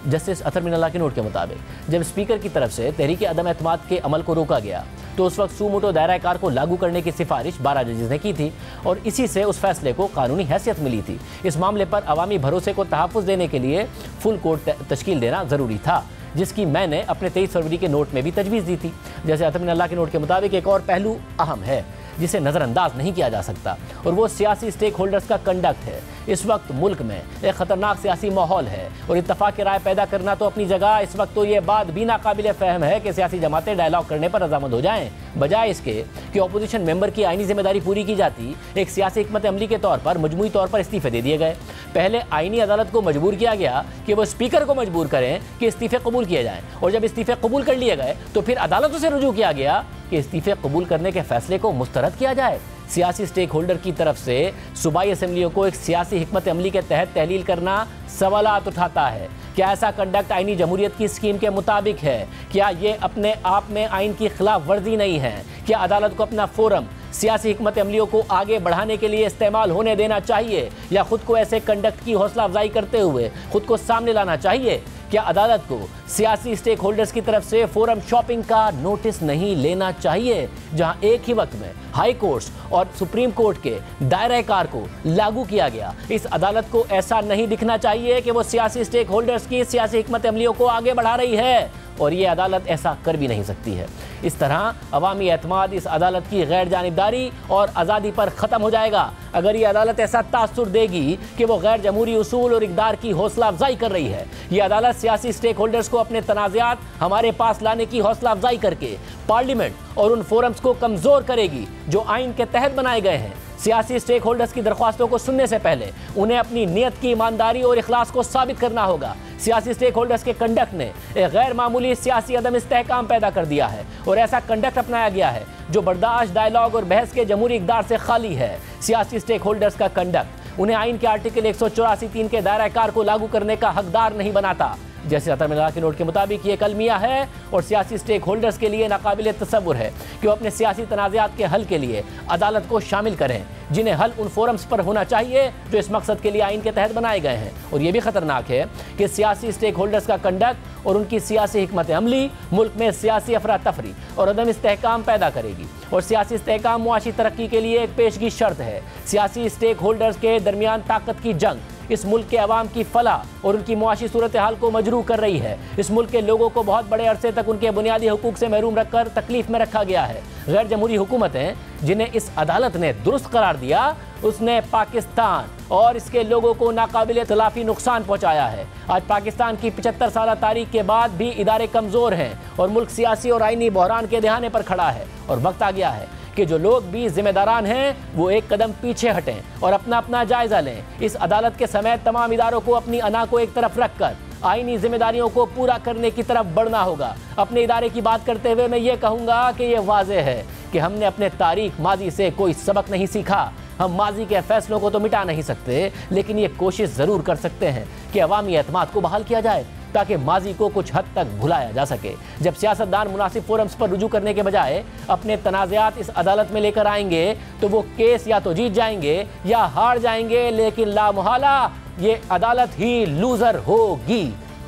Justice अतर मिनल्ला के note के मुताबिक जब स्पीकर की तरफ से तहरीक अदम एतमाद के अमल को रोका गया तो उस वक्त सूमोटो दायरा कार को लागू करने की सिफारिश 12 जजेस ने की थी और इसी से उस फैसले को कानूनी हैसियत मिली थी। इस मामले पर अवामी भरोसे को तहफ़्फ़ुज़ देने के लिए फुल कोर्ट तश्कील देना ज़रूरी था, जिसकी मैंने अपने 23 फरवरी के नोट में भी तजवीज़ दी थी। जैसे अतर मिनल्ला के नोट के मुताबिक एक और पहलू अहम है जिसे नज़रअंदाज नहीं किया जा सकता और वो सियासी स्टेक होल्डर्स का कंडक्ट है। इस वक्त मुल्क में एक ख़तरनाक सियासी माहौल है और इत्तफाक़ राय पैदा करना तो अपनी जगह, इस वक्त तो ये बात भी नाकाबिल फ़हम है कि सियासी जमातें डायलॉग करने पर रज़ामंद हो जाएँ, बजाय इसके कि अपोजिशन मेंबर की आइनी जिम्मेदारी पूरी की जाती। एक सियासी हिकमत अमली के तौर पर मजमूई तौर पर इस्तीफ़े दे दिए गए। पहले आइनी अदालत को मजबूर किया गया कि वो स्पीकर को मजबूर करें कि इस्तीफ़े कबूल किए जाएँ, और जब इस्तीफ़े कबूल कर लिए गए तो फिर अदालतों से रुजू किया गया कि इस्तीफ़े कबूल करने के फैसले को मुस्तरद किया जाए। सियासी स्टेक होल्डर की तरफ से सूबाई असम्बलियों को एक सियासी हिकमत अमली के तहत तहलील करना सवालात उठाता है। क्या ऐसा कंडक्ट आइनी जमहूरियत की स्कीम के मुताबिक है? क्या ये अपने आप में आइन की खिलाफ वर्जी नहीं है? क्या अदालत को अपना फोरम सियासी हिकमत अमलियों को आगे बढ़ाने के लिए इस्तेमाल होने देना चाहिए, या खुद को ऐसे कंडक्ट की हौसला अफजाई करते हुए खुद को सामने लाना चाहिए? क्या अदालत को सियासी स्टेक होल्डर्स की तरफ से फोरम शॉपिंग का नोटिस नहीं लेना चाहिए, जहां एक ही वक्त में हाई कोर्ट्स और सुप्रीम कोर्ट के दायरा कार को लागू किया गया? इस अदालत को ऐसा नहीं दिखना चाहिए कि वो सियासी स्टेक होल्डर्स की सियासी हिकमत अमलियों को आगे बढ़ा रही है, और ये अदालत ऐसा कर भी नहीं सकती है। इस तरह अवामी एतमाद इस अदालत की गैर जानिबदारी और आज़ादी पर ख़त्म हो जाएगा। अगर ये अदालत ऐसा तासुर देगी कि वो गैर जमहूरी उसूल और इक़दार की हौसला अफजाई कर रही है, ये अदालत सियासी स्टेक होल्डर्स को अपने तनाज़ात हमारे पास लाने की हौसला अफजाई करके पार्लियामेंट और उन फोरम्स को कमज़ोर करेगी जो आइन के तहत बनाए गए हैं। सियासी स्टेक होल्डर्स की दरख्वास्तों को सुनने से पहले उन्हें अपनी नीयत की ईमानदारी और इखलास को साबित करना होगा। सियासी स्टेक होल्डर्स के कंडक्ट ने एक गैर मामूली सियासी अदम इस्तेहकाम पैदा कर दिया है और ऐसा कंडक्ट अपनाया गया है जो बर्दाश्त, डायलॉग और बहस के जमहूरी इक़दार से खाली है। सियासी स्टेक होल्डर्स का कंडक्ट उन्हें आइन के आर्टिकल 184(3) के दायरा कार को लागू करने का हकदार नहीं बनाता। जैसे अतर मिनल्ला के नोट के मुताबिक ये कलमिया है और सियासी स्टेक होल्डर्स के लिए नाकाबिल तसव्वुर है कि वो अपने सियासी तनाज़ात के हल के लिए अदालत को शामिल करें, जिन्हें हल उन फोरम्स पर होना चाहिए जो इस मकसद के लिए आइन के तहत बनाए गए हैं। और ये भी ख़तरनाक है कि सियासी स्टेक होल्डर्स का कंडक्ट और उनकी सियासी हिकमत अमली मुल्क में सियासी अफरा तफरी और अदम इस्तेहकाम पैदा करेगी, और सियासी इस्तेहकाम मुआशी तरक्की के लिए एक पेशगी शर्त है। सियासी स्टेक होल्डर्स के दरमियान ताकत की जंग इस मुल्क के अवाम की फलाह और उनकी मुआशी सूरत हाल को मजरूह कर रही है। इस मुल्क के लोगों को बहुत बड़े अरसे तक उनके बुनियादी हुकूक से महरूम रखकर तकलीफ में रखा गया है। गैर जमहूरी हुकूमतें जिन्हें इस अदालत ने दुरुस्त करार दिया, उसने पाकिस्तान और इसके लोगों को नाकाबिल तलाफी नुकसान पहुँचाया है। आज पाकिस्तान की 75 साल तारीख के बाद भी इदारे कमज़ोर हैं और मुल्क सियासी और आइनी बहरान के दहाने पर खड़ा है, और वक्त आ गया है कि जो लोग भी जिम्मेदारान हैं वो एक कदम पीछे हटें और अपना अपना जायजा लें। इस अदालत के समेत तमाम इदारों को अपनी अना को एक तरफ रखकर आईनी जिम्मेदारियों को पूरा करने की तरफ बढ़ना होगा। अपने इदारे की बात करते हुए मैं ये कहूँगा कि ये वाज़ेह है कि हमने अपने तारीख माजी से कोई सबक नहीं सीखा। हम माजी के फैसलों को तो मिटा नहीं सकते, लेकिन ये कोशिश ज़रूर कर सकते हैं कि अवामी एतमाद को बहाल किया जाए ताकि माजी को कुछ हद तक भुलाया जा सके। जब सियासतदान मुनासिब फोरम्स पर रुजू करने के बजाय अपने तनाज़ात इस अदालत में लेकर आएंगे तो वो केस या तो जीत जाएंगे या हार जाएंगे, लेकिन लामुहाला ये अदालत ही लूज़र होगी।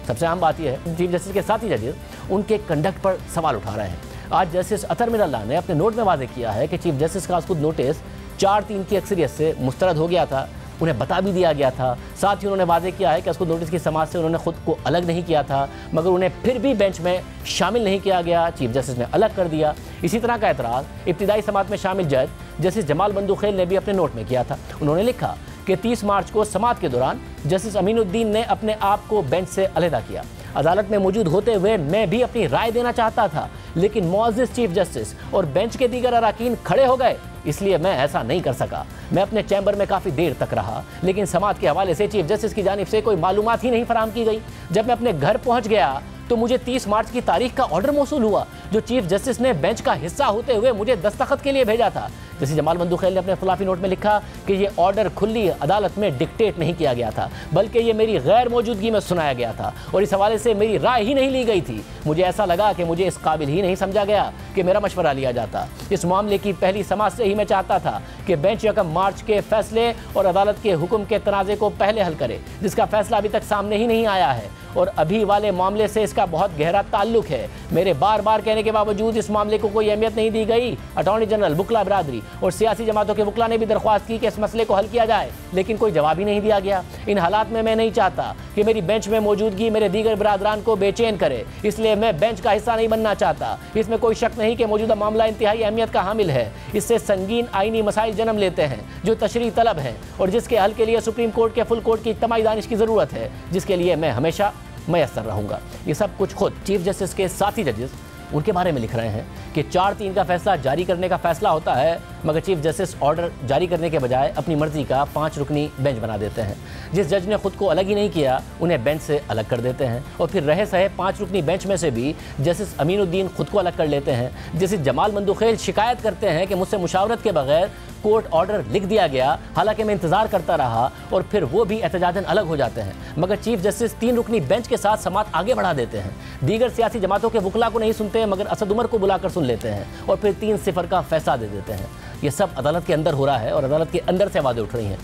सबसे अहम बात यह है चीफ जस्टिस के साथ ही जजेस उनके कंडक्ट पर सवाल उठा रहे हैं। आज जस्टिस अतर मिनल्ला ने अपने नोट में वाज़ेह किया है कि चीफ जस्टिस का खुद नोटिस 4-3 की अक्सरियत से मुस्तरद हो गया था, उन्हें बता भी दिया गया था। साथ ही उन्होंने वाज़ेह किया है कि उसको नोटिस की समाज से उन्होंने खुद को अलग नहीं किया था, मगर उन्हें फिर भी बेंच में शामिल नहीं किया गया, चीफ जस्टिस ने अलग कर दिया। इसी तरह का एतराज़ इब्तिदाई समात में शामिल जज जस्टिस जमाल बंदूखेल ने भी अपने नोट में किया था। उन्होंने लिखा कि 30 मार्च को समात के दौरान जस्टिस अमीनुद्दीन ने अपने आप को बेंच से अलहदा किया। अदालत में मौजूद होते हुए मैं भी अपनी राय देना चाहता था, लेकिन मुअज़्ज़िज़ चीफ जस्टिस और बेंच के दीगर अराकीन खड़े हो गए, इसलिए मैं ऐसा नहीं कर सका। मैं अपने चैम्बर में काफ़ी देर तक रहा, लेकिन समात के हवाले से चीफ जस्टिस की जानिब से कोई मालूमात ही नहीं फराहम की गई। जब मैं अपने घर पहुंच गया तो मुझे 30 मार्च की तारीख का ऑर्डर मौसूल हुआ जो चीफ जस्टिस ने बेंच का हिस्सा होते हुए मुझे दस्तखत के लिए भेजा था। जैसे जमाल बंदूखेल ने अपने खिलाफी नोट में लिखा कि ये ऑर्डर खुली अदालत में डिक्टेट नहीं किया गया था, बल्कि ये मेरी गैर मौजूदगी में सुनाया गया था और इस हवाले से मेरी राय ही नहीं ली गई थी। मुझे ऐसा लगा कि मुझे इस काबिल ही नहीं समझा गया कि मेरा मशवरा लिया जाता। इस मामले की पहली समात से ही मैं चाहता था कि बेंच 1 मार्च के फैसले और अदालत के हुक्म के तनाज़े को पहले हल करे, जिसका फैसला अभी तक सामने ही नहीं आया है और अभी वाले मामले से इसका बहुत गहरा ताल्लुक है। मेरे बार बार कहने के बावजूद इस मामले को कोई अहमियत नहीं दी गई। अटॉर्नी जनरल, वकला बिरादरी और सियासी जमातों के वकला ने भी दरख्वास्त की कि इस मसले को हल किया जाए, लेकिन कोई जवाब ही नहीं दिया गया। इन हालात में मैं नहीं चाहता कि मेरी बेंच में मौजूदगी मेरे दीगर बिरादरान को बेचैन करे, इसलिए मैं बेंच का हिस्सा नहीं बनना चाहता। इसमें कोई शक नहीं कि मौजूदा मामला इंतहाई अहमियत का हामिल है। इससे संगीन आईनी मसाइल जन्म लेते हैं जो तशरीह तलब है और जिसके हल के लिए सुप्रीम कोर्ट के फुल कोर्ट की इज्तिमाई दानिश की ज़रूरत है, जिसके लिए मैं हमेशा मैसर रहूँगा। ये सब कुछ खुद चीफ जस्टिस के साथी जजेस उनके बारे में लिख रहे हैं कि 4-3 का फैसला जारी करने का फैसला होता है, मगर चीफ जस्टिस ऑर्डर जारी करने के बजाय अपनी मर्जी का 5 रुकनी बेंच बना देते हैं। जिस जज ने खुद को अलग ही नहीं किया उन्हें बेंच से अलग कर देते हैं और फिर रहे सहे 5 रुकनी बेंच में से भी जस्टिस अमीनुद्दीन खुद को अलग कर लेते हैं। जस्टिस जमाल मंदुखेल शिकायत करते हैं कि मुझसे मुशावरत के बगैर कोर्ट ऑर्डर लिख दिया गया, हालांकि मैं इंतजार करता रहा, और फिर वो भी एहतजाजन अलग हो जाते हैं। मगर चीफ जस्टिस 3 रुकनी बेंच के साथ समात आगे बढ़ा देते हैं। दीगर सियासी जमातों के वकला को नहीं सुनते मगर असद उमर को बुलाकर सुन लेते हैं और फिर 3-0 का फैसला दे देते हैं। ये सब अदालत के अंदर हो रहा है और अदालत के अंदर से आवाज़ें उठ रही हैं।